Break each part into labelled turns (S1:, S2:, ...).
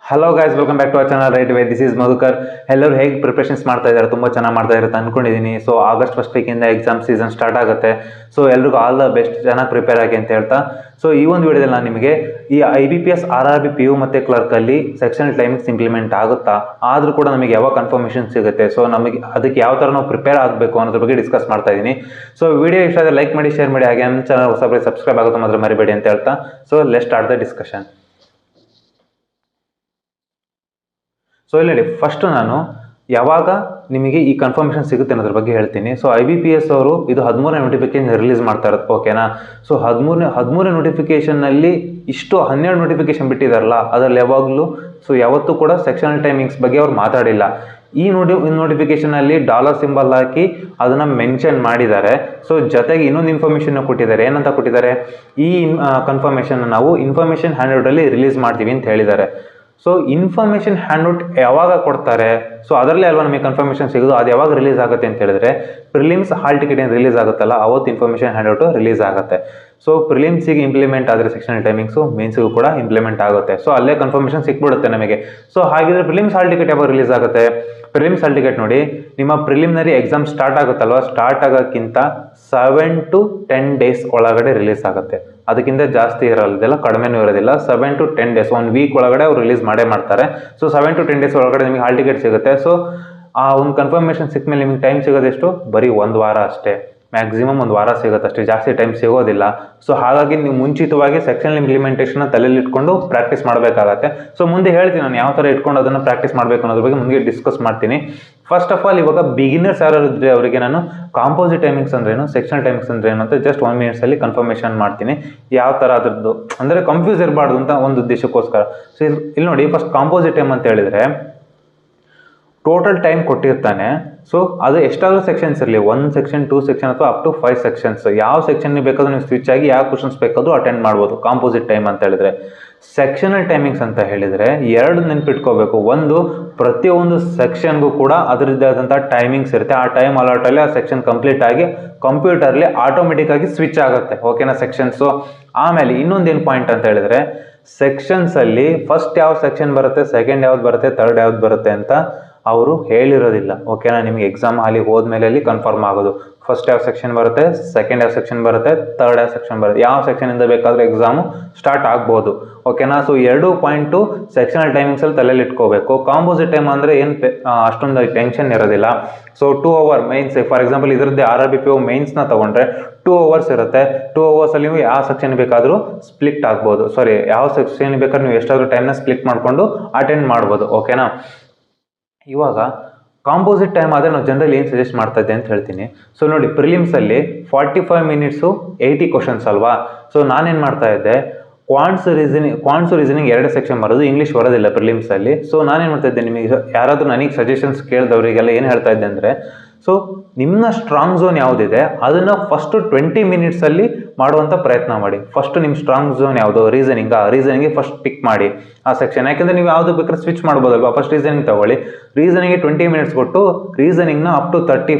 S1: Hello guys, welcome back to our channel Right Way. This is Madhukar. ಎಲ್ಲರೂ ಹೇಗೆ preparations ಮಾಡ್ತಾ ಇದ್ದಾರೆ? ತುಂಬ ಚೆನ್ನಾಗಿ ಮಾಡ್ತಾ ಇರುತ್ತೆ ಅನ್ಕೊಂಡಿದ್ದೀನಿ. ಸೊ ಆಗಸ್ಟ್ ಫಸ್ಟ್ ವೀಕಿಂದ ಎಕ್ಸಾಮ್ ಸೀಸನ್ ಸ್ಟಾರ್ಟ್ ಆಗುತ್ತೆ. ಸೊ ಎಲ್ರಿಗೂ ಆಲ್ ದ ಬೆಸ್ಟ್, ಚೆನ್ನಾಗಿ ಪ್ರಿಪೇರ್ ಆಗಿ ಅಂತ ಹೇಳ್ತಾ, ಸೊ ಈ ಒಂದು ವಿಡಿಯೋದಲ್ಲಿ ನಾನು ನಿಮಗೆ ಈ IBPS RRB PU ಮತ್ತು ಕ್ಲರ್ಕಲ್ಲಿ ಸೆಕ್ಷನ್ ಟೈಮಿಂಗ್ಸ್ ಇಂಪ್ಲಿಮೆಂಟ್ ಆಗುತ್ತಾ, ಆದರೂ ಕೂಡ ನಮಗೆ ಯಾವಾಗ ಕನ್ಫರ್ಮೇಷನ್ ಸಿಗುತ್ತೆ, ಸೊ ನಮಗೆ ಅದಕ್ಕೆ ಯಾವ ಥರ ನಾವು ಪ್ರಿಪೇರ್ ಆಗಬೇಕು ಅನ್ನೋದ್ರ ಬಗ್ಗೆ ಡಿಸ್ಕಸ್ ಮಾಡ್ತಾ ಇದ್ದೀನಿ. ಸೊ ವಿಡಿಯೋ ಇಷ್ಟ ಆದರೆ ಲೈಕ್ ಮಾಡಿ, ಶೇರ್ ಮಾಡಿ, ಹಾಗೆ ನಮ್ಮ ಚಾನಲ್ ಹೊಸಬರಿಗೆ ಸಬ್ಸ್ಕ್ರೈಬ್ ಆಗುತ್ತೆ ಮಾತ್ರ ಮರಿಬೇಡಿ ಅಂತ ಹೇಳ್ತಾ, so let's start the discussion. So ಇಲ್ಲಿ ನೋಡಿ, ಫಸ್ಟ್ ನಾನು ಯಾವಾಗ ನಿಮಗೆ ಈ ಕನ್ಫರ್ಮೇಷನ್ ಸಿಗುತ್ತೆ ಅನ್ನೋದ್ರ ಬಗ್ಗೆ ಹೇಳ್ತೀನಿ. ಸೊ IBPS ಅವರು ಇದು 13ನೇ ನೋಟಿಫಿಕೇಶನ್ ರಿಲೀಸ್ ಮಾಡ್ತಾ ಇರೋದು, ಓಕೆನಾ. ಸೊ 13ನೇ ನೋಟಿಫಿಕೇಶನ್ನಲ್ಲಿ ಇಷ್ಟು 12 ನೋಟಿಫಿಕೇಶನ್ ಬಿಟ್ಟಿದಾರಲ್ಲ, ಅದರಲ್ಲಿ ಯಾವತ್ತೂ ಕೂಡ ಸೆಕ್ಷನಲ್ ಟೈಮಿಂಗ್ಸ್ ಬಗ್ಗೆ ಅವ್ರು ಮಾತಾಡಿಲ್ಲ. ಈ ನೋಟಿಫಿಕೇಶನಲ್ಲಿ ಡಾಲರ್ ಸಿಂಬಲ್ ಹಾಕಿ ಅದನ್ನು ಮೆನ್ಷನ್ ಮಾಡಿದ್ದಾರೆ. ಸೊ ಜೊತೆಗೆ ಇನ್ನೊಂದು ಇನ್ಫಾರ್ಮೇಷನ್ ಕೊಟ್ಟಿದ್ದಾರೆ. ಏನಂತ ಕೊಟ್ಟಿದ್ದಾರೆ? ಈ ಕನ್ಫರ್ಮೇಷನ್ ನಾವು ಇನ್ಫಾರ್ಮೇಷನ್ ಹ್ಯಾಂಡ್ಔಟಲ್ಲಿ ರಿಲೀಸ್ ಮಾಡ್ತೀವಿ ಅಂತ ಹೇಳಿದ್ದಾರೆ. ಸೊ ಇನ್ಫಾರ್ಮೇಷನ್ ಹ್ಯಾಂಡ್ಔಟ್ ಯಾವಾಗ ಕೊಡ್ತಾರೆ? ಸೊ ಅದರಲ್ಲೇ ಅಲ್ವಾ ನಮಗೆ ಕನ್ಫರ್ಮೇಷನ್ ಸಿಗೋದು. ಅದು ಯಾವಾಗ ರಿಲೀಸ್ ಆಗುತ್ತೆ ಅಂತ ಹೇಳಿದ್ರೆ, ಪ್ರಿಲಿಮ್ಸ್ ಹಾಲ್ ಟಿಕೆಟ್ ಏನು ರಿಲೀಸ್ ಆಗುತ್ತಲ್ಲ, ಅವತ್ತು ಇನ್ಫಾರ್ಮೇಷನ್ ಹ್ಯಾಂಡ್ಔಟು ರಿಲೀಸ್ ಆಗುತ್ತೆ. ಸೊ ಪ್ರಿಲಿಮ್ಸಿಗೆ ಇಂಪ್ಲಿಮೆಂಟ್ ಆದರೆ ಸೆಕ್ಷನಲ್ ಟೈಮಿಂಗ್ಸು ಮೇನ್ಸಿಗೂ ಕೂಡ ಇಂಪ್ಲಿಮೆಂಟ್ ಆಗುತ್ತೆ. ಸೊ ಅಲ್ಲೇ ಕನ್ಫರ್ಮೇಷನ್ ಸಿಕ್ಬಿಡುತ್ತೆ ನಮಗೆ. ಸೊ ಹಾಗಿದ್ರೆ ಪ್ರಿಲಿಮ್ಸ್ ಹಾಲ್ ಟಿಕೆಟ್ ಯಾವಾಗ ರಿಲೀಸ್ ಆಗುತ್ತೆ? ಪ್ರಿಲಿಮ್ಸ್ ಹಾಲ್ ಟಿಕೆಟ್ ನೋಡಿ, ನಿಮ್ಮ ಪ್ರಿಲಿಮಿನರಿ ಎಕ್ಸಾಮ್ ಸ್ಟಾರ್ಟ್ ಆಗುತ್ತಲ್ವ, ಸ್ಟಾರ್ಟ್ ಆಗೋಕ್ಕಿಂತ 7 to 10 days ಒಳಗಡೆ ರಿಲೀಸ್ ಆಗುತ್ತೆ. ಅದಕ್ಕಿಂತ ಜಾಸ್ತಿ ಇರೋದಿಲ್ಲ, ಕಡಿಮೆನೂ ಇರೋದಿಲ್ಲ. 7 to 10 days, 1 ವೀಕ್ ಒಳಗಡೆ ಅವ್ರು ರಿಲೀಸ್ ಮಾಡ್ತಾರೆ. ಸೊ 7 to 10 days ಒಳಗಡೆ ನಿಮಗೆ ಹಾಲ್ ಟಿಕೆಟ್ ಸಿಗುತ್ತೆ. ಸೊ ಆ ಒಂದು ಕನ್ಫರ್ಮೇಷನ್ ಸಿಕ್ಕ ಮೇಲೆ ನಿಮಗೆ ಟೈಮ್ ಸಿಗೋದೆಷ್ಟು? ಬರೀ 1 ವಾರ ಅಷ್ಟೇ, ಮ್ಯಾಕ್ಸಿಮಮ್ 1 ವಾರ ಸಿಗುತ್ತೆ ಅಷ್ಟೇ, ಜಾಸ್ತಿ ಟೈಮ್ ಸಿಗೋದಿಲ್ಲ. ಸೊ ಹಾಗಾಗಿ ನೀವು ಮುಂಚಿತವಾಗಿ ಸೆಕ್ಷನಲ್ ಇಂಪ್ಲಿಮೆಂಟೇಷನ್ ತಲೆಯಲ್ಲಿ ಇಟ್ಕೊಂಡು ಪ್ರಾಕ್ಟೀಸ್ ಮಾಡಬೇಕಾಗತ್ತೆ. ಸೊ ಮುಂದೆ ಹೇಳ್ತೀನಿ ನಾನು ಯಾವ ಥರ ಇಟ್ಕೊಂಡು ಅದನ್ನು ಪ್ರಾಕ್ಟೀಸ್ ಮಾಡಬೇಕು ಅನ್ನೋದ್ರ ಬಗ್ಗೆ ಮುಂದೆ ಡಿಸ್ಕಸ್ ಮಾಡ್ತೀನಿ. ಫಸ್ಟ್ ಆಫ್ ಆಲ್, ಇವಾಗ ಬಿಗಿನರ್ಸ್ ಯಾರು ಇದ್ರೆ ಅವರಿಗೆ ನಾನು ಕಾಂಪೋಸಿಟ್ ಟೈಮಿಂಗ್ಸ್ ಅಂದ್ರೇನು, ಸೆಕ್ಷನಲ್ ಟೈಮಿಂಗ್ಸ್ ಅಂದ್ರೇನು ಅಂತ ಜಸ್ಟ್ 1 minute ಕನ್ಫರ್ಮೇಷನ್ ಮಾಡ್ತೀನಿ. ಯಾವ ಥರ ಅದ್ರದ್ದು ಅಂದರೆ ಕನ್ಫ್ಯೂಸ್ ಇರಬಾರ್ದು ಅಂತ ಒಂದು ಉದ್ದೇಶಕ್ಕೋಸ್ಕರ. ಸೊ ಇಲ್ಲಿ ನೋಡಿ, ಫಸ್ಟ್ ಕಾಂಪೋಸಿಟ್ ಟೈಮ್ ಅಂತ ಹೇಳಿದರೆ ಟೋಟಲ್ ಟೈಮ್ ಕೊಟ್ಟಿರ್ತಾನೆ. ಸೊ ಅದು ಎಷ್ಟಾದರೂ ಸೆಕ್ಷನ್ಸ್ ಇರಲಿ, 1 section 2 section ಅಥವಾ ಅಪ್ ಟು 5 sections, ಯಾವ ಸೆಕ್ಷನ್ ಬೇಕಾದ್ರೂ ನೀವು ಸ್ವಿಚ್ ಆಗಿ ಯಾವ ಕ್ವಶನ್ಸ್ ಬೇಕಾದ್ರೂ ಅಟೆಂಡ್ ಮಾಡ್ಬೋದು ಕಾಂಪೋಸಿಟ್ ಟೈಮ್ ಅಂತ ಹೇಳಿದ್ರೆ. ಸೆಕ್ಷನಲ್ ಟೈಮಿಂಗ್ಸ್ ಅಂತ ಹೇಳಿದರೆ 2 ನೆನ್ಪಿಟ್ಕೋಬೇಕು. ಒಂದು, ಪ್ರತಿಯೊಂದು ಸೆಕ್ಷನ್ಗೂ ಕೂಡ ಅದರದ್ದೇ ಆದಂಥ ಟೈಮಿಂಗ್ಸ್ ಇರುತ್ತೆ. ಆ ಟೈಮ್ ಅಲಾಟಲ್ಲಿ ಆ ಸೆಕ್ಷನ್ ಕಂಪ್ಲೀಟ್ ಆಗಿ ಕಂಪ್ಯೂಟರ್ಲಿ ಆಟೋಮೆಟಿಕ್ ಆಗಿ ಸ್ವಿಚ್ ಆಗುತ್ತೆ, ಓಕೆನಾ, ಸೆಕ್ಷನ್ಸು. ಆಮೇಲೆ ಇನ್ನೊಂದೇನು ಪಾಯಿಂಟ್ ಅಂತ ಹೇಳಿದರೆ, ಸೆಕ್ಷನ್ಸಲ್ಲಿ ಫಸ್ಟ್ ಯಾವ ಸೆಕ್ಷನ್ ಬರುತ್ತೆ, ಸೆಕೆಂಡ್ ಯಾವ್ದು ಬರುತ್ತೆ, ಥರ್ಡ್ ಯಾವ್ದು ಬರುತ್ತೆ ಅಂತ ಅವರು ಹೇಳಿರೋದಿಲ್ಲ, ಓಕೆನಾ. ನಿಮಗೆ ಎಕ್ಸಾಮ್ ಹಾಲಿಗೆ ಹೋದ್ಮೇಲೆ ಅಲ್ಲಿ ಕನ್ಫರ್ಮ್ ಆಗೋದು ಫಸ್ಟ್ ಯಾವ ಸೆಕ್ಷನ್ ಬರುತ್ತೆ, ಸೆಕೆಂಡ್ ಯಾವ ಸೆಕ್ಷನ್ ಬರುತ್ತೆ, ಥರ್ಡ್ ಯಾವ ಸೆಕ್ಷನ್ ಬರುತ್ತೆ, ಯಾವ ಸೆಕ್ಷನಿಂದ ಬೇಕಾದರೂ ಎಕ್ಸಾಮು ಸ್ಟಾರ್ಟ್ ಆಗ್ಬೋದು, ಓಕೆನಾ. ಸೊ 2 ಪಾಯಿಂಟು ಸೆಕ್ಷನಲ್ ಟೈಮಿಂಗ್ಸಲ್ಲಿ ತಲೆಯಲ್ಲಿ ಇಟ್ಕೋಬೇಕು. ಕಾಂಪೋಸಿಟ್ ಟೈಮ್ ಅಂದರೆ ಏನು ಅಷ್ಟೊಂದು ಟೆನ್ಷನ್ ಇರೋದಿಲ್ಲ. So 2 hour mains, for example ಇದರದ್ದೇ RRB PU ಮೇನ್ಸ್ನ ತೊಗೊಂಡ್ರೆ 2 hours ಇರುತ್ತೆ. 2 hours ನೀವು ಯಾವ ಸೆಕ್ಷನ್ ಬೇಕಾದರೂ ಸ್ಪ್ಲಿಟ್ ಆಗ್ಬೋದು, ಯಾವ ಸೆಕ್ಷನ್ ಬೇಕಾದ್ರೂ ನೀವು ಎಷ್ಟಾದರೂ ಟೈಮ್ನ ಸ್ಪ್ಲಿಟ್ ಮಾಡಿಕೊಂಡು ಅಟೆಂಡ್ ಮಾಡ್ಬೋದು, ಓಕೆನಾ. ಇವಾಗ ಕಾಂಪೋಸಿಟ್ ಟೈಮ್ ಆದರೆ ನಾವು ಜನರಲ್ ಏನು ಸಜೆಸ್ಟ್ ಮಾಡ್ತಾ ಇದ್ದೆ ಅಂತ ಹೇಳ್ತೀನಿ. ಸೊ ನೋಡಿ, ಪ್ರಿಲಿಮ್ಸಲ್ಲಿ 45 minutes 80 questions ಅಲ್ವಾ. ಸೊ ನಾನೇನು ಮಾಡ್ತಾ ಇದ್ದೆ, ಕ್ವಾಂಟ್ಸ್ ರೀಸನಿಂಗ್ 2 ಸೆಕ್ಷನ್ ಬರೋದು, ಇಂಗ್ಲೀಷ್ ಬರೋದಿಲ್ಲ ಪ್ರಿಲಿಮ್ಸಲ್ಲಿ. ಸೊ ನಾನೇನು ಮಾಡ್ತಾ ಇದ್ದೆ, ನಿಮಗೆ ಯಾರಾದರೂ ನನಗೆ ಸಜೆಷನ್ಸ್ ಕೇಳಿದವರಿಗೆಲ್ಲ ಏನು ಹೇಳ್ತಾ ಇದ್ದೆ ಅಂದರೆ, ಸೊ ನಿಮ್ಮ ಸ್ಟ್ರಾಂಗ್ ಝೋನ್ ಯಾವುದಿದೆ ಅದನ್ನು ಫಸ್ಟ್ 20 minutes ಮಾಡುವಂಥ ಪ್ರಯತ್ನ ಮಾಡಿ. ಫಸ್ಟ್ ನಿಮ್ಮ ಸ್ಟ್ರಾಂಗ್ ಝೋನ್ ಯಾವುದು, ರೀಸನಿಂಗ್ ಫಸ್ಟ್ ಪಿಕ್ ಮಾಡಿ ಆ ಸೆಕ್ಷನ್. ಯಾಕೆಂದರೆ ನೀವು ಯಾವುದು ಬೇಕಾದ್ರೆ ಸ್ವಿಚ್ ಮಾಡ್ಬೋದಲ್ವಾ. ಫಸ್ಟ್ ರೀಸನಿಂಗ್ ತಗೊಳ್ಳಿ, ರೀಸನಿಂಗ್ಗೆ 20 minutes ಕೊಟ್ಟು ರೀಸನಿಂಗ್ನ up to 30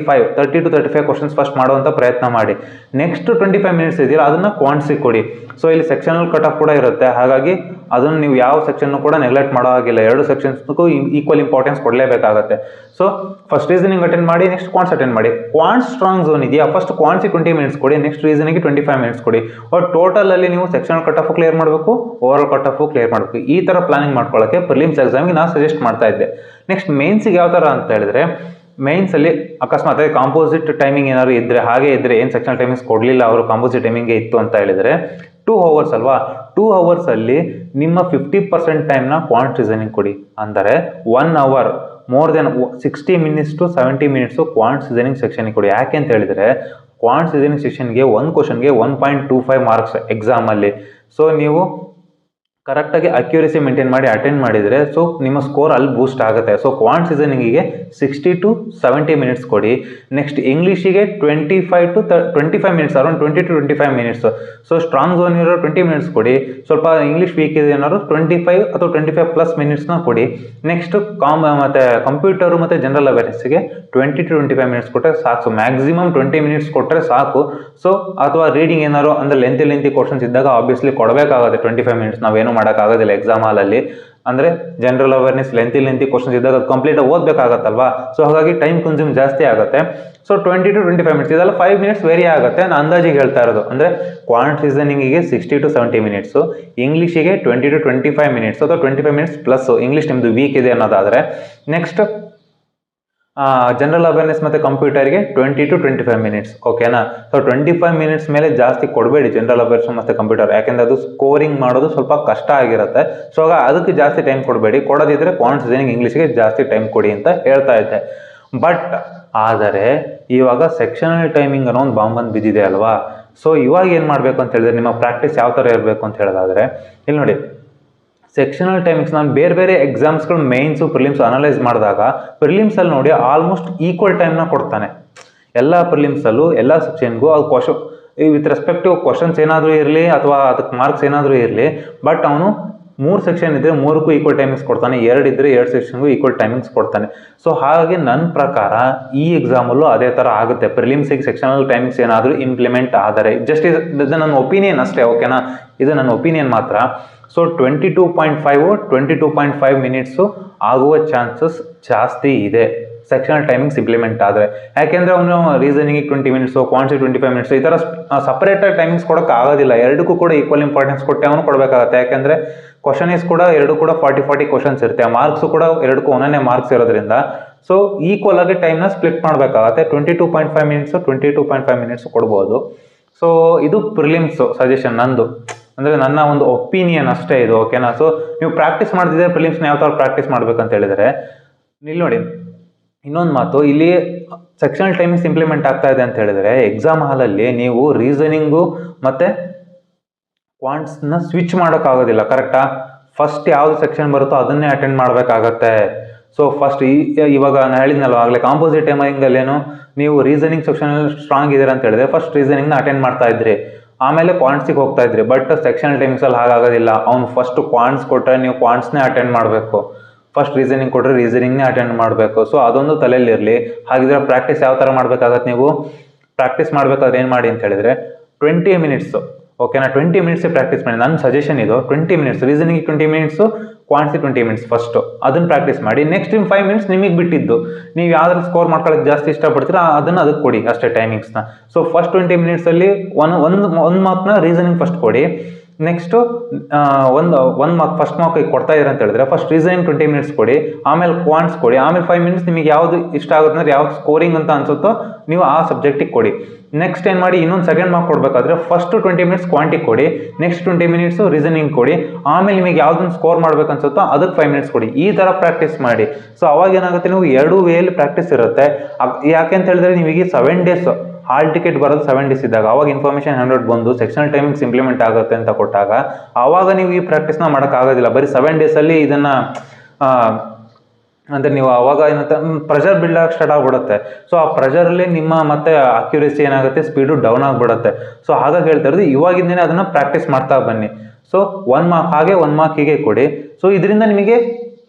S1: to 35 questions first ಮಾಡುವಂಥ ಪ್ರಯತ್ನ ಮಾಡಿ. ನೆಕ್ಸ್ಟ್ 25 minutes ಇದೆಯಲ್ಲ, ಅದನ್ನು ಕ್ವಾಂಟ್ಸಿಗೆ ಕೊಡಿ. ಸೊ ಇಲ್ಲಿ ಸೆಕ್ಷನಲ್ ಕಟ್ ಆಫ್ ಕೂಡ ಇರುತ್ತೆ, ಹಾಗಾಗಿ ಅದನ್ನು ನೀವು ಯಾವ ಸೆಕ್ಷನ್ನು ಕೂಡ ನೆಗ್ಲೆಕ್ಟ್ ಮಾಡೋ ಹಾಗಿಲ್ಲ. 2 sectionsಗೂ ಈಕ್ವಲ್ ಇಂಪಾರ್ಟೆನ್ಸ್ ಕೊಡಲೇಬೇಕಾಗತ್ತೆ. ಸೊ ಫಸ್ಟ್ ರೀಸನಿಂಗ್ ಅಟೆಂಡ್ ಮಾಡಿ, ನೆಕ್ಸ್ಟ್ ಕ್ವಾಂಟ್ಸ್ ಅಟೆಂಡ್ ಮಾಡಿ. ಕ್ವಾಂಟ್ಸ್ ಸ್ಟ್ರಾಂಗ್ ಝೋನ್ ಇದೆಯಾ, ಫಸ್ಟ್ ಕ್ವಾಂಟ್ಸಿಗೆ 20 minutes ಕೊಡಿ, ನೆಕ್ಸ್ಟ್ ರೀಸನಿಂಗ್ಗೆ 25 minutes ಕೊಡಿ. ಟೋಟಲಲ್ಲಿ ನೀವು ಸೆಕ್ಷನಲ್ ಕಟ್ ಆಫ್ ಕ್ಲಿಯರ್ ಮಾಡಬೇಕು, ಓವರಾಲ್ ಕಟ್ ಆಫ್ ಕ್ಲಿಯರ್ ಮಾಡಬೇಕು. ಈ ಥರ ಪ್ಲಾನಿಂಗ್ ಮಾಡ್ಕೊಳ್ಳೋಕ್ಕೆ ಪ್ರಿಲಿಮ್ಸ್ ಎಕ್ಸಾಮ್ಗೆ ನಾನು ಸಜೆಸ್ಟ್ ಮಾಡ್ತಾ ಇದ್ದೆ. ನೆಕ್ಸ್ಟ್ ಮೇನ್ಸಿಗೆ ಯಾವ ಥರ ಅಂತ ಹೇಳಿದ್ರೆ, ಮೇನ್ಸಲ್ಲಿ ಅಕಸ್ಮಾತ್ ಕಾಂಪೋಸಿಟ್ ಟೈಮಿಂಗ್ ಏನಾದ್ರು ಇದ್ದರೆ, ಹಾಗೆ ಇದ್ದರೆ ಏನು ಸೆಕ್ಷನಲ್ ಟೈಮಿಂಗ್ಸ್ ಕೊಡಲಿಲ್ಲ ಅವರು, ಕಾಂಪೋಸಿಟ್ ಟೈಮಿಂಗೇ ಇತ್ತು ಅಂತ ಹೇಳಿದರೆ 2 hours ಅಲ್ವಾ. 2 hours ನಿಮ್ಮ 50% ಟೈಮ್ನ ಕ್ವಾಂಟ್ ರೀಸನಿಂಗ್ ಕೊಡಿ. ಅಂದರೆ 1 hour more than 60 minutes to 70 minutes quant reasoning ಸೆಕ್ಷನ್ಗೆ ಕೊಡಿ. ಯಾಕೆ ಅಂತ ಹೇಳಿದರೆ, ಕ್ವಾಂಟ್ ರೀಸನಿಂಗ್ ಸೆಕ್ಷನ್ಗೆ 1 questionಗೆ 1.25 marks ಎಕ್ಸಾಮಲ್ಲಿ. ಸೊ ನೀವು ಕರೆಕ್ಟಾಗಿ ಅಕ್ಯುರೇಸಿ ಮೇಂಟೈನ್ ಮಾಡಿ ಅಟೆಂಡ್ ಮಾಡಿದರೆ, ಸೊ ನಿಮ್ಮ ಸ್ಕೋರ್ ಅಲ್ಲಿ ಬೂಸ್ಟ್ ಆಗುತ್ತೆ. ಸೊ ಕ್ವಾಂಟ್ ರೀಸನಿಂಗಿಗೆ 60 to 70 minutes ಕೊಡಿ. ನೆಕ್ಸ್ಟ್ ಇಂಗ್ಲೀಷಿಗೆ 25 minutes, around 20 to 25 minutes. So strong zone ಇರೋ 20 minutes ಕೊಡಿ. ಸ್ವಲ್ಪ ಇಂಗ್ಲೀಷ್ ವೀಕ್ ಇದೆ ಏನಾದ್ರು 25 ಅಥವಾ 25+ minutes ಕೊಡಿ. ನೆಕ್ಸ್ಟ್ ಮತ್ತು ಕಂಪ್ಯೂಟರು ಮತ್ತು ಜನರಲ್ ಅವೇರ್ನೆಸ್ಗೆ 20 to 25 minutes ಕೊಟ್ಟರೆ ಸಾಕು. ಸೊ ಮ್ಯಾಕ್ಸಿಮಮ್ 20 minutes ಕೊಟ್ಟರೆ ಸಾಕು. ಸೊ ಅಥವಾ ರೀಡಿಂಗ್ ಏನಾದ್ರು ಅಂದರೆ ಲೆಂತಿ ಕ್ವಶನ್ಸ್ ಇದ್ದಾಗ ಆಬ್ವಿಯಸ್ಲಿ ಕೊಡಬೇಕಾಗುತ್ತೆ 25 minutes, ನಾವೇನು ಮಾಡೋಕ್ಕಾಗೋದಿಲ್ಲ ಎಕ್ಸಾಮ್ ಹಾಲಲ್ಲಿ. ಅಂದರೆ ಜನರಲ್ ಅವೇರ್ನೆಸ್ ಲೆಂತಿ ಕ್ವಶನ್ಸ್ ಇದ್ದಾಗ ಅದು ಕಂಪ್ಲೀಟ್ ಓದಬೇಕಾಗತ್ತಲ್ವಾ. ಸೊ ಹಾಗಾಗಿ ಟೈಮ್ ಕನ್ಸ್ಯೂಮ್ ಜಾಸ್ತಿ ಆಗುತ್ತೆ. ಸೊ 20 to 25 ಮಿನಿಟ್ಸ್, ಇದೆಲ್ಲ 5 ಮಿನಿಟ್ಸ್ ವೇರಿ ಆಗುತ್ತೆ. ನಾನು ಅಂದಾಜಿಗೆ ಹೇಳ್ತಾ ಇರೋದು ಅಂದರೆ ಕ್ವಾಂಟ್ ರೀಸನಿಂಗಿಗೆ 60 to 70 ಮಿನಿಟ್ಸು, ಇಂಗ್ಲೀಷಿಗೆ 20 to 25 ಮಿನಿಟ್ಸ್ ಅಥವಾ 25 ಮಿನಿಟ್ಸ್ ಪ್ಲಸ್ ಇಂಗ್ಲೀಷ್ ನಿಮ್ಮದು ವೀಕ್ ಇದೆ ಅನ್ನೋದಾದರೆ. ನೆಕ್ಸ್ಟ್ ಜನರಲ್ ಅವೇರ್ನೆಸ್ ಮತ್ತು ಕಂಪ್ಯೂಟರ್ಗೆ 20 to 25 ಮಿನಿಟ್ಸ್, ಓಕೆನಾ. ಸೊ 25 ಮಿನಿಟ್ಸ್ ಮೇಲೆ ಜಾಸ್ತಿ ಕೊಡಬೇಡಿ ಜನರಲ್ ಅವೇರ್ನೆಸ್ ಮತ್ತು ಕಂಪ್ಯೂಟರ್, ಯಾಕೆಂದರೆ ಅದು ಸ್ಕೋರಿಂಗ್ ಮಾಡೋದು ಸ್ವಲ್ಪ ಕಷ್ಟ ಆಗಿರುತ್ತೆ. ಸೊ ಅದಕ್ಕೆ ಜಾಸ್ತಿ ಟೈಮ್ ಕೊಡಬೇಡಿ. ಕೊಡೋದಿದ್ರೆ ಕ್ವಾಂಟ್ ರೀಸನಿಂಗ್ ಇಂಗ್ಲೀಷ್ಗೆ ಜಾಸ್ತಿ ಟೈಮ್ ಕೊಡಿ ಅಂತ ಹೇಳ್ತಾ ಇದ್ದೆ. ಬಟ್ ಆದರೆ ಇವಾಗ ಸೆಕ್ಷನಲ್ ಟೈಮಿಂಗ್ ಅನ್ನೋ ಒಂದು ಬಾಂಬ್ ಬಿದ್ದಿದೆ ಅಲ್ವಾ. ಸೊ ಇವಾಗ ಏನು ಮಾಡಬೇಕು ಅಂತ ಹೇಳಿದ್ರೆ, ನಿಮ್ಮ ಪ್ರಾಕ್ಟೀಸ್ ಯಾವ ಥರ ಇರಬೇಕು ಅಂತ ಹೇಳೋದಾದರೆ, ಇಲ್ಲಿ ನೋಡಿ, ಸೆಕ್ಷನಲ್ ಟೈಮಿಂಗ್ಸ್ ನಾನು ಬೇರೆ ಎಕ್ಸಾಮ್ಸ್ಗಳು ಮೇನ್ಸು ಪ್ರಿಲಿಮ್ಸ್ ಅನಲೈಸ್ ಮಾಡಿದಾಗ ಪ್ರಿಲಿಮ್ಸಲ್ಲಿ ನೋಡಿ ಆಲ್ಮೋಸ್ಟ್ ಈಕ್ವಲ್ ಟೈಮ್ನ ಕೊಡ್ತಾನೆ ಎಲ್ಲ ಪ್ರಿಲಿಮ್ಸಲ್ಲೂ, ಎಲ್ಲ ಸೆಕ್ಷನ್ಗೂ. ಅದು ವಿತ್ ರೆಸ್ಪೆಕ್ಟಿವ್ ಕ್ವಶನ್ಸ್ ಏನಾದರೂ ಇರಲಿ ಅಥವಾ ಅದಕ್ಕೆ ಮಾರ್ಕ್ಸ್ ಏನಾದರೂ ಇರಲಿ, ಬಟ್ ಅವನು 3 ಸೆಕ್ಷನ್ ಇದ್ದರೆ 3ಕ್ಕೂ ಈಕ್ವಲ್ ಟೈಮಿಂಗ್ಸ್ ಕೊಡ್ತಾನೆ, 2 ಇದ್ದರೆ 2 ಸೆಕ್ಷನ್ಗೂ ಈಕ್ವಲ್ ಟೈಮಿಂಗ್ಸ್ ಕೊಡ್ತಾನೆ. ಸೊ ಹಾಗೆ ನನ್ನ ಪ್ರಕಾರ ಈ ಎಕ್ಸಾಮಲ್ಲೂ ಅದೇ ಥರ ಆಗುತ್ತೆ. ಪ್ರಿಲಿಮ್ಸಿಗೆ ಸೆಕ್ಷನಲ್ ಟೈಮಿಂಗ್ಸ್ ಏನಾದರೂ ಇಂಪ್ಲಿಮೆಂಟ್ ಆದರೆ, ಜಸ್ಟ್ ಇದು ನನ್ನ ಒಪಿನಿಯನ್ ಅಷ್ಟೇ, ಓಕೆನಾ. ಇದು ನನ್ನ ಒಪಿನಿಯನ್ ಮಾತ್ರ. ಸೊ 22.5 ಮಿನಿಟ್ಸು ಆಗುವ ಚಾನ್ಸಸ್ ಜಾಸ್ತಿ ಇದೆ ಸೆಕ್ಷನಲ್ ಟೈಮಿಂಗ್ಸ್ ಇಂಪ್ಲಿಮೆಂಟ್ ಆದರೆ. ಯಾಕೆಂದರೆ ಅವನು ರೀಸನಿಂಗಿಗೆ 20 ಮಿನಿಟ್ಸು, ಕ್ವಾಂಟ್ಸಿಗೆ 25 ಮಿನಿಟ್ಸು, ಈ ಥರ ಸಪ್ರೇಟಾಗಿ ಟೈಮಿಂಗ್ಸ್ ಕೊಡೋಕೆ ಆಗೋದಿಲ್ಲ. ಎರಡಕ್ಕೂ ಕೂಡ ಈಕ್ವಲ್ ಇಂಪಾರ್ಟೆನ್ಸ್ ಕೊಟ್ಟೆ ಅವನು ಕೊಡಬೇಕಾಗತ್ತೆ. ಯಾಕೆಂದರೆ ಕ್ವಶನ್ ಕೂಡ 2 ಕೂಡ 40 ಕ್ವಶನ್ಸ್ ಇರುತ್ತೆ. ಮಾರ್ಕ್ಸು ಕೂಡ 2ಕ್ಕೂ ಒಂದೊಂದೇ ಮಾರ್ಕ್ಸ್ ಇರೋದ್ರಿಂದ ಸೊ ಈಕ್ವಲ್ ಆಗಿ ಟೈಮ್ನ ಸ್ಪ್ಲಿಟ್ ಮಾಡಬೇಕಾಗತ್ತೆ. 22.5 ಮಿನಿಟ್ಸು 22.5 ಮಿನಿಟ್ಸು ಕೊಡ್ಬೋದು. ಸೊ ಇದು ಪ್ರಿಲಿಮ್ಸು ಸಜೆಷನ್ ನಂದು, ಅಂದರೆ ನನ್ನ ಒಂದು ಒಪಿನಿಯನ್ ಅಷ್ಟೇ ಇದು, ಓಕೆನಾ. ಸೊ ನೀವು ಪ್ರಾಕ್ಟೀಸ್ ಮಾಡ್ತಿದ್ರೆ ಪ್ರಿಲಿಮ್ಸ್ನ ಯಾವ ಥರ ಪ್ರಾಕ್ಟೀಸ್ ಮಾಡ್ಬೇಕಂತ ಹೇಳಿದರೆ, ಇಲ್ಲಿ ನೋಡಿ ಇನ್ನೊಂದು ಮಾತು, ಇಲ್ಲಿ ಸೆಕ್ಷನಲ್ ಟೈಮಿಂಗ್ಸ್ ಇಂಪ್ಲಿಮೆಂಟ್ ಆಗ್ತಾ ಇದೆ ಅಂತ ಹೇಳಿದರೆ ಎಕ್ಸಾಮ್ ಹಾಲಲ್ಲಿ ನೀವು ರೀಸನಿಂಗು ಮತ್ತು ಕ್ವಾಂಟ್ಸ್ನ ಸ್ವಿಚ್ ಮಾಡೋಕ್ಕಾಗೋದಿಲ್ಲ, ಕರೆಕ್ಟಾ. ಫಸ್ಟ್ ಯಾವುದು ಸೆಕ್ಷನ್ ಬರುತ್ತೋ ಅದನ್ನೇ ಅಟೆಂಡ್ ಮಾಡಬೇಕಾಗತ್ತೆ. ಸೊ ಫಸ್ಟ್ ಇವಾಗ ನಾನು ಹೇಳಿದ್ನಲ್ವ ಆಗಲೇ, ಕಾಂಪೋಸಿಟ್ ಟೈಮಿಂಗಲ್ಲೇನು ನೀವು ರೀಸನಿಂಗ್ ಸೆಕ್ಷನಲ್ಲಿ ಸ್ಟ್ರಾಂಗ್ ಇದ್ದೀರಾ ಅಂತ ಹೇಳಿದ್ರೆ ಫಸ್ಟ್ ರೀಸನಿಂಗ್ನ ಅಟೆಂಡ್ ಮಾಡ್ತಾ ಇದ್ರಿ, ಆಮೇಲೆ ಕ್ವಾಂಟ್ಸಿಗೆ ಹೋಗ್ತಾ ಇದ್ರಿ. ಬಟ್ ಸೆಕ್ಷನಲ್ ಟೈಮಿಂಗ್ಸಲ್ಲಿ ಹಾಗಾಗೋದಿಲ್ಲ. ಅವ್ನು ಫಸ್ಟ್ ಕ್ವಾಂಟ್ಸ್ ಕೊಟ್ಟರೆ ನೀವು ಕ್ವಾಂಟ್ಸ್ನೇ ಅಟೆಂಡ್ ಮಾಡಬೇಕು, ಫಸ್ಟ್ ರೀಸನಿಂಗ್ ಕೊಟ್ಟರೆ ರೀಸನಿಂಗ್ನೇ ಅಟೆಂಡ್ ಮಾಡಬೇಕು. ಸೊ ಅದೊಂದು ತಲೆಯಲ್ಲಿರಲಿ. ಹಾಗಿದ್ರೆ ಪ್ರಾಕ್ಟೀಸ್ ಯಾವ ಥರ ಮಾಡಬೇಕಾಗತ್ತೆ, ನೀವು ಪ್ರಾಕ್ಟೀಸ್ ಮಾಡಬೇಕಾದ್ರೆ ಏನು ಮಾಡಿ ಅಂತ ಹೇಳಿದರೆ 20 ಮಿನಿಟ್ಸು, ಓಕೆನಾ. 20 ಮಿನಿಟ್ಸೇ ಪ್ರಾಕ್ಟೀಸ್ ಮಾಡಿ. ನನ್ನ ಸಜೆಷನ್ ಇದು, 20 minutes reasoning, 20 minutes quants 20 minutes first, ಅದನ್ನು ಪ್ರಾಕ್ಟೀಸ್ ಮಾಡಿ. ನೆಕ್ಸ್ಟ್ 5 ಮಿನಿಟ್ಸ್ ನಿಮಗೆ ಬಿಟ್ಟಿದ್ದು, ನೀವು ಯಾವ್ದಾದ್ರು ಸ್ಕೋರ್ ಮಾಡ್ಕೊಳ್ಳೋಕೆ ಜಾಸ್ತಿ ಇಷ್ಟಪಡ್ತೀರಾ ಅದಕ್ಕೆ ಕೊಡಿ ಅಷ್ಟೇ ಟೈಮಿಂಗ್ಸ್ನ. ಸೊ ಫಸ್ಟ್ 20 ಮಿನಿಟ್ಸಲ್ಲಿ ಒಂದು ಮಾರ್ಕ್ನ ರೀಸನಿಂಗ್ ಫಸ್ಟ್ ಕೊಡಿ. ನೆಕ್ಸ್ಟು ಒಂದು ಮಾರ್ಕ್ ಫಸ್ಟ್ ಮಾರ್ಕ್ ಕೊಡ್ತಾ ಇದ್ದೀರಾ ಅಂತ ಹೇಳಿದ್ರೆ ಫಸ್ಟ್ ರೀಸನಿಂಗ್ 20 ಮಿನಿಟ್ಸ್ ಕೊಡಿ, ಆಮೇಲೆ ಕ್ವಾಂಟ್ಸ್ ಕೊಡಿ, ಆಮೇಲೆ 5 ಮಿನಿಟ್ಸ್ ನಿಮಗೆ ಯಾವುದು ಇಷ್ಟ ಆಗುತ್ತೆ ಅಂದರೆ ಯಾವ್ದು ಸ್ಕೋರಿಂಗ್ ಅಂತ ಅನ್ಸುತ್ತೋ ನೀವು ಆ ಸಬ್ಜೆಕ್ಟಿಗೆ ಕೊಡಿ. ನೆಕ್ಸ್ಟ್ ಏನು ಮಾಡಿ, ಇನ್ನೊಂದು ಸೆಕೆಂಡ್ ಮಾರ್ಕ್ ಕೊಡಬೇಕಾದ್ರೆ ಫಸ್ಟ್ 20 ಮಿನಿಟ್ಸ್ ಕ್ವಾಂಟಿಗೆ ಕೊಡಿ, ನೆಕ್ಸ್ಟ್ 20 ಮಿನಿಟ್ಸು ರೀಸನಿಂಗ್ ಕೊಡಿ, ಆಮೇಲೆ ನಿಮಗೆ ಯಾವುದನ್ನು ಸ್ಕೋರ್ ಮಾಡ್ಬೇಕು ಅನ್ಸುತ್ತೋ ಅದಕ್ಕೆ 5 ಮಿನಿಟ್ಸ್ ಕೊಡಿ. ಈ ಥರ ಪ್ರಾಕ್ಟೀಸ್ ಮಾಡಿ. ಸೊ ಅವಾಗ ಏನಾಗುತ್ತೆ, ನೀವು 2 ವೇಯಲ್ಲಿ ಪ್ರಾಕ್ಟೀಸ್ ಇರುತ್ತೆ. ಯಾಕೆ ಅಂತ ಹೇಳಿದ್ರೆ ನೀವೀಗ 7 ಡೇಸ್ ಹಾಲ್ ಟಿಕೆಟ್ ಬರೋದು 7 ಡೇಸ್ ಇದ್ದಾಗ, ಅವಾಗ ಇನ್ಫಾರ್ಮೇಷನ್ 100 ಬಂದು ಸೆಕ್ಷನಲ್ ಟೈಮಿಂಗ್ಸ್ ಇಂಪ್ಲಿಮೆಂಟ್ ಆಗುತ್ತೆ ಅಂತ ಕೊಟ್ಟಾಗ ಆವಾಗ ನೀವು ಈ ಪ್ರಾಕ್ಟೀಸ್ನ ಮಾಡೋಕ್ಕಾಗೋದಿಲ್ಲ. ಬರೀ 7 ಡೇಸಲ್ಲಿ ಇದನ್ನು ಅಂದರೆ ನೀವು ಅವಾಗ ಏನಂತ ಪ್ರೆಷರ್ ಬಿಲ್ಡ್ ಆಗಿ ಸ್ಟಾರ್ಟ್ ಆಗಿಬಿಡುತ್ತೆ. ಸೊ ಆ ಪ್ರೆಷರಲ್ಲಿ ನಿಮ್ಮ ಮತ್ತೆ ಅಕ್ಯುರೇಸಿ ಏನಾಗುತ್ತೆ, ಸ್ಪೀಡು ಡೌನ್ ಆಗಿಬಿಡುತ್ತೆ. ಸೊ ಹಾಗಾಗಿ ಹೇಳ್ತಾ ಇರೋದು ಇವಾಗಿಂದನೇ ಅದನ್ನು ಪ್ರಾಕ್ಟೀಸ್ ಮಾಡ್ತಾ ಬನ್ನಿ. ಸೊ 1 ಮಾರ್ಕ್ ಹಾಗೆ 1 ಮಾರ್ಕ್ ಹೀಗೆ ಕೊಡಿ. ಸೊ ಇದರಿಂದ ನಿಮಗೆ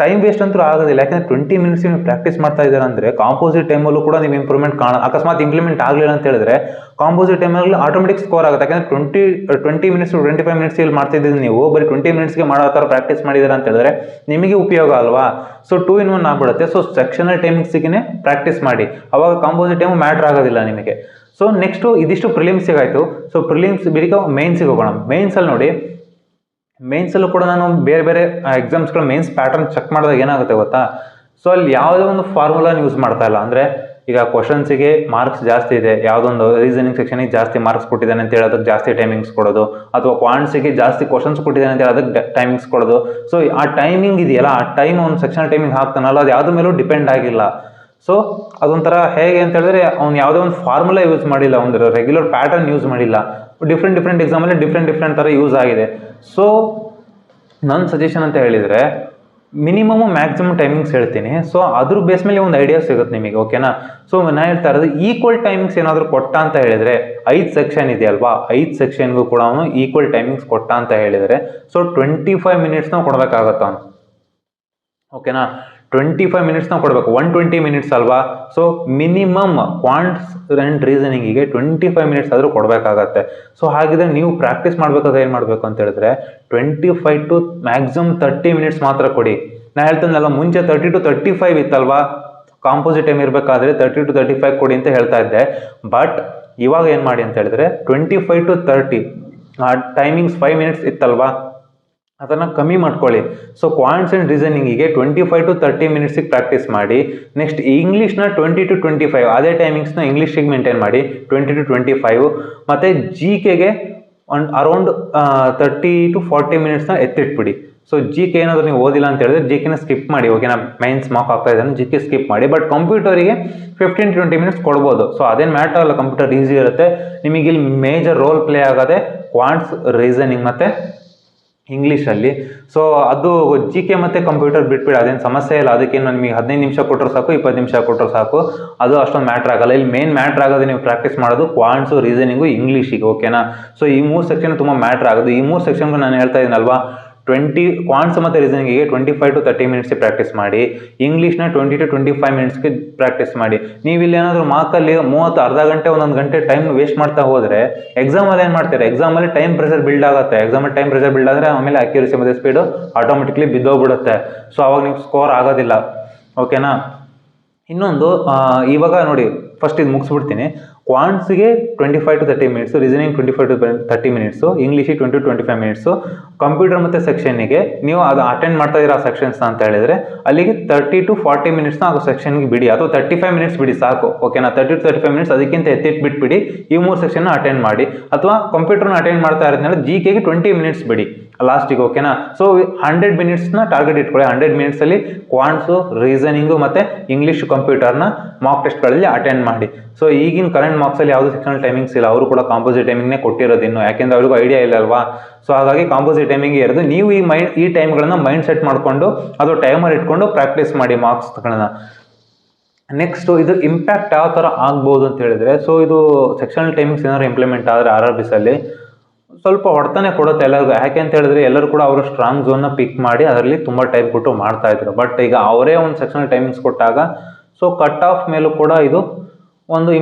S1: ಟೈಮ್ ವೇಸ್ಟ್ ಅಂತೂ ಆಗೋದಿಲ್ಲ. ಯಾಕಂದರೆ 20 ಮಿನಿಟ್ಸ್ ನೀವು ಪ್ರಾಕ್ಟೀಸ್ ಮಾಡ್ತಾ ಇದ್ದೀರಾ ಅಂದರೆ ಕಾಂಪೋಸಿಟ್ ಟೈಮಲ್ಲೂ ಕೂಡ ನೀವು ಇಂಪ್ರೂವ್ಮೆಂಟ್ ಅಕಸ್ಮಾತ್ ಇಂಪ್ಲಿಮೆಂಟ್ ಆಗಲಿಲ್ಲ ಅಂತ ಹೇಳಿದ್ರೆ ಕಾಂಪೋಸಿಟ್ ಟೈಮಲ್ಲಿ ಆಟೋಮೆಟಿಕ್ ಸ್ಕೋರ್ ಆಗುತ್ತೆ. ಯಾಕಂದರೆ 20 ಮಿನಿಟ್ಸ್ 25 ಮಿನಿಟ್ಸ್ ಇಲ್ಲಿ ಮಾಡ್ತಿದ್ದೀರಿ, ನೀವು ಬರೀ 20 ಮಿನಿಟ್ಸ್ಗೆ ಮಾಡೋ ಥರ ಪ್ರಾಕ್ಟೀಸ್ ಮಾಡಿದ್ದೀರಾ ಅಂತ ಹೇಳಿದ್ರೆ ನಿಮಗೆ ಉಪಯೋಗ ಅಲ್ವಾ. ಸೊ 2 in 1 ಆಗ್ಬಿಡುತ್ತೆ. ಸೊ ಸೆಕ್ಷನಲ್ ಟೈಮಿಂಗ್ಸಿಗೆ ಪ್ರಾಕ್ಟೀಸ್ ಮಾಡಿ, ಅವಾಗ ಕಾಂಪೋಸಿಟ್ ಟೈಮು ಮ್ಯಾಟ್ರ್ ಆಗೋದಿಲ್ಲ ನಿಮಗೆ. ಸೊ ನೆಕ್ಸ್ಟು ಇದಿಷ್ಟು ಪ್ರಿಲಿಮ್ಸಿಗೆ ಆಯಿತು. ಸೊ ಪ್ರಿಲಿಮ್ಸ್ ಬಿಡಿಕ ಮೇನ್ಸಿಗೆ ಹೋಗೋಣ. ಮೇನ್ಸಲ್ಲಿ ನೋಡಿ, ಮೇನ್ಸಲ್ಲೂ ಕೂಡ ನಾನು ಬೇರೆ ಎಕ್ಸಾಮ್ಸ್ಗಳ ಮೇನ್ಸ್ ಪ್ಯಾಟರ್ನ್ ಚೆಕ್ ಮಾಡಿದಾಗ ಏನಾಗುತ್ತೆ ಗೊತ್ತಾ, ಸೊ ಅಲ್ಲಿ ಯಾವುದೇ ಒಂದು ಫಾರ್ಮುಲಾನ ಯೂಸ್ ಮಾಡ್ತಾ ಇಲ್ಲ. ಅಂದರೆ ಈಗ ಕ್ವಶನ್ಸಿಗೆ ಮಾರ್ಕ್ಸ್ ಜಾಸ್ತಿ ಇದೆ, ಯಾವುದೊಂದು ರೀಸನಿಂಗ್ ಸೆಕ್ಷನಿಗೆ ಜಾಸ್ತಿ ಮಾರ್ಕ್ಸ್ ಕೊಟ್ಟಿದ್ದಾನೆ ಅಂತ ಹೇಳೋದಕ್ಕೆ ಜಾಸ್ತಿ ಟೈಮಿಂಗ್ಸ್ ಕೊಡೋದು, ಅಥವಾ ಕ್ವಾಂಟ್ಸಿಗೆ ಜಾಸ್ತಿ ಕ್ವಶನ್ಸ್ ಕೊಟ್ಟಿದ್ದಾನೆ ಅಂತ ಹೇಳೋದಕ್ಕೆ ಟೈಮಿಂಗ್ಸ್ ಕೊಡೋದು. ಸೊ ಆ ಟೈಮಿಂಗ್ ಇದೆಯಲ್ಲ, ಆ ಟೈಮ್ ಒಂದು ಸೆಕ್ಷನಲ್ ಟೈಮಿಂಗ್ ಹಾಕ್ತಾನಲ್ಲ, ಅದು ಯಾವುದ್ರ ಮೇಲೂ ಡಿಪೆಂಡ್ ಆಗಿಲ್ಲ. ಸೊ ಅದೊಂಥರ ಹೇಗೆ ಅಂತ ಹೇಳಿದ್ರೆ ಅವ್ನು ಯಾವುದೇ ಒಂದು ಫಾರ್ಮುಲಾ ಯೂಸ್ ಮಾಡಿಲ್ಲ, ಒಂದು ರೆಗ್ಯುಲರ್ ಪ್ಯಾಟರ್ನ್ ಯೂಸ್ ಮಾಡಿಲ್ಲ. ಡಿಫ್ರೆಂಟ್ ಎಕ್ಸಾಮಲ್ಲಿ ಡಿಫ್ರೆಂಟ್ ಥರ ಯೂಸ್ ಆಗಿದೆ. ಸೊ ನನ್ನ ಸಜೆಷನ್ ಅಂತ ಹೇಳಿದರೆ ಮಿನಿಮಮ್ ಮ್ಯಾಕ್ಸಿಮಮ್ ಟೈಮಿಂಗ್ಸ್ ಹೇಳ್ತೀನಿ. ಸೊ ಅದ್ರ ಬೇಸ್ ಮೇಲೆ ಒಂದು ಐಡಿಯಾ ಸಿಗುತ್ತೆ ನಿಮಗೆ, ಓಕೆನಾ. ಸೊ ನಾನು ಹೇಳ್ತಾ ಇರೋದು ಈಕ್ವಲ್ ಟೈಮಿಂಗ್ಸ್ ಏನಾದರೂ ಕೊಟ್ಟ ಅಂತ ಹೇಳಿದರೆ 5 ಸೆಕ್ಷನ್ ಇದೆಯಲ್ವಾ, 5 ಸೆಕ್ಷನ್ಗೂ ಕೂಡ ಅವನು ಈಕ್ವಲ್ ಟೈಮಿಂಗ್ಸ್ ಕೊಟ್ಟ ಅಂತ ಹೇಳಿದರೆ ಸೊ 25 ಮಿನಿಟ್ಸ್ನ ಕೊಡಬೇಕಾಗತ್ತೆ ಅವನು, ಓಕೆನಾ. 25 ಮಿನಿಟ್ಸ್ನ ಕೊಡಬೇಕು. 120 ಮಿನಿಟ್ಸ್ ಅಲ್ವಾ, ಸೊ ಮಿನಿಮಮ್ ಕ್ವಾಂಟ್ಸ್ ಆ್ಯಂಡ್ ರೀಸನಿಂಗಿಗೆ 25 ಮಿನಿಟ್ಸ್ ಆದರೂ ಕೊಡಬೇಕಾಗತ್ತೆ. ಸೊ ಹಾಗಿದ್ರೆ ನೀವು ಪ್ರಾಕ್ಟೀಸ್ ಮಾಡಬೇಕಾದ್ರೆ ಏನು ಮಾಡಬೇಕು ಅಂತ ಹೇಳಿದ್ರೆ 25 ಟು ಮ್ಯಾಕ್ಸಿಮಮ್ 30 ಮಿನಿಟ್ಸ್ ಮಾತ್ರ ಕೊಡಿ. ನಾ ಹೇಳ್ತೇನಲ್ಲ, ಮುಂಚೆ 30 ಟು 35 ಇತ್ತಲ್ವಾ, ಕಾಂಪೋಸಿಟ್ ಟೈಮ್ ಇರಬೇಕಾದ್ರೆ 30 ಟು 35 ಕೊಡಿ ಅಂತ ಹೇಳ್ತಾ ಇದ್ದೆ. ಬಟ್ ಇವಾಗ ಏನು ಮಾಡಿ ಅಂತ ಹೇಳಿದ್ರೆ 25 ಟು 30 ಟೈಮಿಂಗ್ಸ್ 5 ಮಿನಿಟ್ಸ್ ಇತ್ತಲ್ವಾ, ಅದನ್ನು ಕಮ್ಮಿ ಮಾಡ್ಕೊಳ್ಳಿ. ಸೊ ಕ್ವಾಂಟ್ಸ್ ಆ್ಯಂಡ್ ರೀಸನಿಂಗಿಗೆ 25 ಟು 30 ಮಿನಿಟ್ಸಿಗೆ ಪ್ರಾಕ್ಟೀಸ್ ಮಾಡಿ. ನೆಕ್ಸ್ಟ್ ಇಂಗ್ಲೀಷ್ನ 20 ಟು 25 ಅದೇ ಟೈಮಿಂಗ್ಸ್ನ ಇಂಗ್ಲೀಷಿಗೆ ಮೇಂಟೈನ್ ಮಾಡಿ 20 ಟು 25. ಮತ್ತು ಜಿ ಕೆಗೆ ಅರೌಂಡ್ 30 ಟು 40 ಮಿನಿಟ್ಸ್ನ ಎತ್ತಿಟ್ಬಿಡಿ. ಸೊ ಜಿ ಕೆ ಏನಾದರೂ ನೀವು ಓದಿಲ್ಲ ಅಂತ ಹೇಳಿದ್ರೆ ಜಿ ಕೆನ ಸ್ಕಿಪ್ ಮಾಡಿ. ಓಕೆನಾ, ಮೈನ್ಸ್ ಮಾರ್ಕ್ ಆಗ್ತಾ ಇದ್ದಾನೆ, ಜಿ ಕೆ ಸ್ಕಿಪ್ ಮಾಡಿ. ಬಟ್ ಕಂಪ್ಯೂಟರಿಗೆ 15 ಟು 20 ಮಿನಿಟ್ಸ್ ಕೊಡ್ಬೋದು. ಸೊ ಅದೇನು ಮ್ಯಾಟರ್ ಅಲ್ಲ, ಕಂಪ್ಯೂಟರ್ ಈಸಿ ಇರುತ್ತೆ. ನಿಮಗೆ ಇಲ್ಲಿ ಮೇಜರ್ ರೋಲ್ ಪ್ಲೇ ಆಗೋದೆ ಕ್ವಾಂಟ್ಸ್, ರೀಸನಿಂಗ್ ಮತ್ತು ಇಂಗ್ಲೀಷಲ್ಲಿ. ಸೊ ಅದು ಜಿ ಕೆ ಮತ್ತು ಕಂಪ್ಯೂಟರ್ ಬಿಟ್ಬಿಡಿ, ಅದೇನು ಸಮಸ್ಯೆ ಇಲ್ಲ. ಅದಕ್ಕೇನು ನಿಮಗೆ 15 ನಿಮಿಷ ಕೊಟ್ಟರು ಸಾಕು, 20 ನಿಮಿಷ ಕೊಟ್ಟರು ಸಾಕು, ಅದು ಅಷ್ಟೊಂದು ಮ್ಯಾಟ್ರ್ ಆಗಲ್ಲ. ಇಲ್ಲಿ ಮೇನ್ ಮ್ಯಾಟ್ರ್ ಆಗೋದು ನೀವು ಪ್ರಾಕ್ಟೀಸ್ ಮಾಡೋದು ಕ್ವಾಂಟ್ಸು, ರೀಸನಿಂಗು, ಇಂಗ್ಲೀಷಿಗೆ. ಓಕೆನಾ, ಸೊ ಈ 3 ಸೆಕ್ಷನ್ ತುಂಬ ಮ್ಯಾಟ್ರ್ ಆಗೋದು. ಈ 3 ಸೆಕ್ಷನ್ಗೂ ನಾನು ಹೇಳ್ತಾ ಇದ್ದೀನಲ್ವಾ, ಕ್ವಾಂಟ್ಸ್ ಮತ್ತು ರೀಸನಿಂಗಿಗೆ 25 ಟು 30 ಮಿನಿಟ್ಸ್ಗೆ ಪ್ರಾಕ್ಟೀಸ್ ಮಾಡಿ. ಇಂಗ್ಲೀಷ್ನ 20 ಟು 25 ಮಿನಿಟ್ಸ್ಗೆ ಪ್ರಾಕ್ಟೀಸ್ ಮಾಡಿ. ನೀವು ಇಲ್ಲಿ ಏನಾದರೂ ಮಾರ್ಕಲ್ಲಿ 30 ಅರ್ಧ ಗಂಟೆ 1 ಗಂಟೆ ಟೈಮ್ ವೇಸ್ಟ್ ಮಾಡ್ತಾ ಹೋದರೆ ಎಕ್ಸಾಮಲ್ಲಿ ಏನು ಮಾಡ್ತಾರೆ, ಎಕ್ಸಾಮಲ್ಲಿ ಟೈಮ್ ಪ್ರೆಷರ್ ಬಿಲ್ಡ್ ಆಗುತ್ತೆ. ಎಕ್ಸಾಮಲ್ಲಿ ಟೈಮ್ ಪ್ರೆಷರ್ ಬಿಲ್ಡ್ ಆದರೆ ಆಮೇಲೆ ಅಕ್ಯುರಸಿ ಮತ್ತು ಸ್ಪೀಡು ಆಟೋಮೆಟಿಕ್ಲಿ ಬಿದ್ದೋಗ್ಬಿಡುತ್ತೆ. ಸೊ ಅವಾಗ ನೀವು ಸ್ಕೋರ್ ಆಗೋದಿಲ್ಲ. ಓಕೆನಾ, ಇನ್ನೊಂದು ಇವಾಗ ನೋಡಿ, ಫಸ್ಟ್ ಇದು ಮುಗಿಸ್ಬಿಡ್ತೀನಿ. ಕ್ವಾಂಟ್ಸ್ಗೆ 25 to 30 minutes, reasoning 25 to 30 minutes, ಇಂಗ್ಲೀಷಿಗೆ 20 ಟು 25 ಮಿನಿಟ್ಸು, ಕಂಪ್ಯೂಟರ್ ಮತ್ತು ಸೆಕ್ಷನ್ನಿಗೆ ನೀವು ಅದು ಅಟೆಂಡ್ ಮಾಡ್ತಾ ಇದ್ದೀರಾ ಆ ಸೆಕ್ಷನ್ಸ್ನ ಅಂತ ಹೇಳಿದರೆ ಅಲ್ಲಿಗೆ 30 ಟು 40 ಮಿನಿಟ್ಸ್ನ ಆ ಸೆಕ್ಷನ್ಗೆ ಬಿಡಿ, ಅಥವಾ 35 ಮಿನಿಟ್ಸ್ ಬಿಡಿ ಸಾಕು. ಓಕೆನಾ, 30 ಟು 35 ಮಿನಿಟ್ಸ್ ಅದಕ್ಕಿಂತ ಎತ್ತಿಟ್ಬಿಟ್ಬಿಡಿ. ಈ 3 ಸೆಕ್ಷನ್ನ ಅಟೆಂಡ್ ಮಾಡಿ. ಅಥವಾ ಕಂಪ್ಯೂಟರ್ನ ಅಟೆಂಡ್ ಮಾಡ್ತಾ ಇರೋದ್ರಿಂದ ಜಿ ಕೆಗೆ 20 ಮಿನಿಟ್ಸ್ ಬಿಡಿ ಲಾಸ್ಟಿಗೆ. ಓಕೆನಾ, ಸೊ 100 ಮಿನಿಟ್ಸ್ನ ಟಾರ್ಗೆಟ್ ಇಟ್ಕೊಳ್ಳಿ. 100 ಮಿನಿಟ್ಸಲ್ಲಿ ಕ್ವಾಂಟ್ಸು, ರೀಸನಿಂಗು ಮತ್ತು ಇಂಗ್ಲೀಷ್, ಕಂಪ್ಯೂಟರ್ನ ಮಾರ್ಕ್ ಟೆಸ್ಟ್ಗಳಲ್ಲಿ ಅಟೆಂಡ್ ಮಾಡಿ. ಸೊ ಈಗಿನ ಕರೆಂಟ್ ಮಾರ್ಕ್ಸಲ್ಲಿ ಯಾವುದೇ ಸೆಕ್ಷನಲ್ ಟೈಮಿಂಗ್ಸ್ ಇಲ್ಲ, ಅವರು ಕೂಡ ಕಾಂಪೋಸಿಟ್ ಟೈಮಿಂಗ್ನೇ ಕೊಟ್ಟಿರೋದು ಇನ್ನು, ಯಾಕೆಂದರೆ ಅವ್ರಿಗೂ ಐಡಿಯಾ ಇಲ್ಲ ಅಲ್ವಾ. ಸೊ ಹಾಗಾಗಿ ಕಾಂಪೋಸಿಟ್ ಟೈಮಿಂಗ್ ಇರೋದು. ನೀವು ಈ ಟೈಮ್ಗಳನ್ನು ಮೈಂಡ್ ಸೆಟ್ ಮಾಡಿಕೊಂಡು ಅದು ಟೈಮರ್ ಇಟ್ಕೊಂಡು ಪ್ರಾಕ್ಟೀಸ್ ಮಾಡಿ ಮಾರ್ಕ್ಸ್ಗಳನ್ನ. ನೆಕ್ಸ್ಟು ಇದು ಇಂಪ್ಯಾಕ್ಟ್ ಯಾವ ಥರ ಆಗ್ಬೋದು ಅಂತ ಹೇಳಿದರೆ, ಸೊ ಇದು ಸೆಕ್ಷನಲ್ ಟೈಮಿಂಗ್ಸ್ ಏನಾದ್ರು ಇಂಪ್ಲಿಮೆಂಟ್ ಆದರೆ RRBಸಲ್ಲಿ ಸ್ವಲ್ಪ ಹೊಡ್ತಾನೆ ಕೊಡುತ್ತೆ ಎಲ್ಲರಿಗೂ. ಯಾಕೆ ಅಂತ ಹೇಳಿದ್ರೆ ಎಲ್ಲರೂ ಕೂಡ ಅವರು ಸ್ಟ್ರಾಂಗ್ ಝೋನ್ನ ಪಿಕ್ ಮಾಡಿ ಅದರಲ್ಲಿ ತುಂಬ ಟೈಮ್ ಕೊಟ್ಟು ಮಾಡ್ತಾ ಇದ್ರು. ಬಟ್ ಈಗ ಅವರೇ ಒಂದು ಸೆಕ್ಷನಲ್ ಟೈಮಿಂಗ್ಸ್ ಕೊಟ್ಟಾಗ ಸೊ ಕಟ್ ಆಫ್ ಮೇಲೂ ಕೂಡ ಇದು ಒಂದು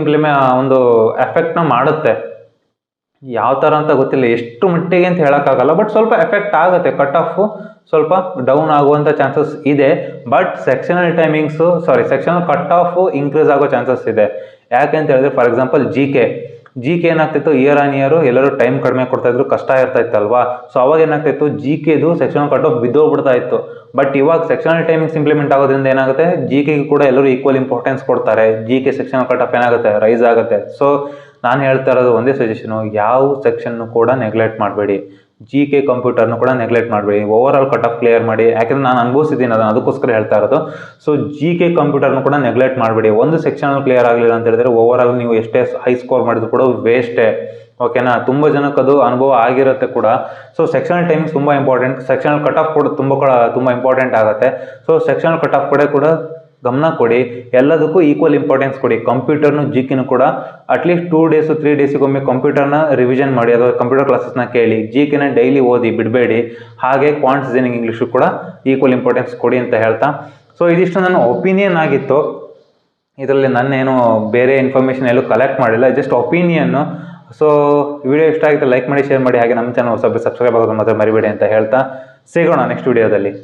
S1: ಒಂದು ಎಫೆಕ್ಟ್ನ ಮಾಡುತ್ತೆ. ಯಾವ ಥರ ಅಂತ ಗೊತ್ತಿಲ್ಲ, ಎಷ್ಟು ಮಟ್ಟಿಗೆ ಅಂತ ಹೇಳೋಕ್ಕಾಗಲ್ಲ, ಬಟ್ ಸ್ವಲ್ಪ ಎಫೆಕ್ಟ್ ಆಗುತ್ತೆ. ಕಟ್ ಆಫು ಸ್ವಲ್ಪ ಡೌನ್ ಆಗುವಂಥ ಚಾನ್ಸಸ್ ಇದೆ. But sectional cut off increase ಆಗೋ ಚಾನ್ಸಸ್ ಇದೆ. ಯಾಕೆ ಅಂತ ಹೇಳಿದ್ರೆ, ಫಾರ್ ಎಕ್ಸಾಂಪಲ್ ಜಿ ಕೆ ಏನಾಗ್ತಿತ್ತು, ಇಯರ್ ಆನ್ ಇಯರು ಎಲ್ಲರೂ ಟೈಮ್ ಕಡಿಮೆ ಕೊಡ್ತಾಯಿದ್ರು, ಕಷ್ಟ ಇರ್ತಾಯಿತ್ತಲ್ವಾ. ಸೊ ಅವಾಗ ಏನಾಗ್ತಾಯಿತ್ತು, ಜಿ ಕೆದು ಸೆಕ್ಷನಲ್ ಕಟ್ ಆಫ್ ಬಿದ್ದೋಗ್ಬಿಡ್ತಾ ಇತ್ತು. ಬಟ್ ಇವಾಗ ಸೆಕ್ಷನಲ್ ಟೈಮಿಂಗ್ಸ್ ಇಂಪ್ಲಿಮೆಂಟ್ ಆಗೋದ್ರಿಂದ ಏನಾಗುತ್ತೆ, ಜಿ ಕೆಗೆ ಕೂಡ ಎಲ್ಲರೂ ಈಕ್ವಲ್ ಇಂಪಾರ್ಟೆನ್ಸ್ ಕೊಡ್ತಾರೆ. G K sectional cut of ಏನಾಗುತ್ತೆ, ರೈಸ್ ಆಗುತ್ತೆ. ಸೊ ನಾನು ಹೇಳ್ತಾ ಇರೋದು ಒಂದೇ ಸಜೆಷನು, ಯಾವ ಸೆಕ್ಷನ್ನು ಕೂಡ ನೆಗ್ಲೆಕ್ಟ್ ಮಾಡಬೇಡಿ. ಜಿ ಕೆ, ಕಂಪ್ಯೂಟರ್ನು ಕೂಡ ನೆಗ್ಲೆಕ್ಟ್ ಮಾಡಬೇಡಿ. Over all cut off clear ಮಾಡಿ. ಯಾಕೆಂದ್ರೆ ನಾನು ಅನುಭವಿಸಿದ್ದೀನಿ ಅದಕ್ಕೋಸ್ಕರ ಹೇಳ್ತಾ ಇರೋದು. ಸೊ ಜಿ ಕೆ, ಕಂಪ್ಯೂಟರ್ನು ಕೂಡ ನೆಗ್ಲೆಕ್ಟ್ ಮಾಡಬೇಡಿ. ಒಂದು ಸೆಕ್ಷನಲ್ಲಿ ಕ್ಲಿಯರ್ ಆಗಲಿಲ್ಲ ಅಂತ ಹೇಳಿದ್ರೆ ಓವರ್ ಆಲ್ ನೀವು ಎಷ್ಟೇ ಹೈ ಸ್ಕೋರ್ ಮಾಡಿದ್ರು ಕೂಡ ವೇಸ್ಟೇ. ಓಕೆನಾ, ತುಂಬ ಜನಕ್ಕೆ ಅದು ಅನುಭವ ಆಗಿರುತ್ತೆ ಕೂಡ. ಸೊ ಸೆಕ್ಷನಲ್ ಟೈಮಿಂಗ್ಸ್ ತುಂಬ ಇಂಪಾರ್ಟೆಂಟ್. ಸೆಕ್ಷನಲ್ ಕಟ್ ಆಫ್ ಕೂಡ ತುಂಬ ಇಂಪಾರ್ಟೆಂಟ್ ಆಗುತ್ತೆ. ಸೊ ಸೆಕ್ಷನಲ್ ಕಟ್ ಆಫ್ ಕೂಡ ಗಮನ ಕೊಡಿ. ಎಲ್ಲದಕ್ಕೂ ಈಕ್ವಲ್ ಇಂಪಾರ್ಟೆನ್ಸ್ ಕೊಡಿ. ಕಂಪ್ಯೂಟರ್ನು, ಜಿ ಕೆನು ಕೂಡ ಅಟ್ಲೀಸ್ಟ್ 2 ಡೇಸು 3 ಡೇಸಿಗೊಮ್ಮೆ ಕಂಪ್ಯೂಟರ್ನ ರಿವಿಷನ್ ಮಾಡಿ, ಅಥವಾ ಕಂಪ್ಯೂಟರ್ ಕ್ಲಾಸಸ್ನ ಕೇಳಿ. ಜಿ ಕೆನ ಡೈಲಿ ಓದಿ ಬಿಡಬೇಡಿ. ಹಾಗೆ ಕ್ವಾಂಟ್ಸ್, ರೀಸನಿಂಗ್, ಇಂಗ್ಲೀಷು ಕೂಡ ಈಕ್ವಲ್ ಇಂಪಾರ್ಟೆನ್ಸ್ ಕೊಡಿ ಅಂತ ಹೇಳ್ತಾ, ಸೊ ಇದಿಷ್ಟು ನನ್ನ ಒಪಿನಿಯನ್ ಆಗಿತ್ತು. ಇದರಲ್ಲಿ ನನ್ನೇನು ಬೇರೆ ಇನ್ಫಾರ್ಮೇಷನ್ ಎಲ್ಲೂ ಕಲೆಕ್ಟ್ ಮಾಡಿಲ್ಲ, ಜಸ್ಟ್ ಒಪಿನಿಯನ್ನು. ಸೊ ವಿಡಿಯೋ ಇಷ್ಟ ಆಗಿತ್ತು ಲೈಕ್ ಮಾಡಿ, ಶೇರ್ ಮಾಡಿ. ಹಾಗೆ ನಮ್ಮ ಚಾನಲ್ ಸಬ್ಸ್ಕ್ರೈಬ್ ಆಗೋದು ಮಾತ್ರ ಮರಿಬೇಡಿ ಅಂತ ಹೇಳ್ತಾ ಸಿಗೋಣ ನೆಕ್ಸ್ಟ್ ವಿಡಿಯೋದಲ್ಲಿ.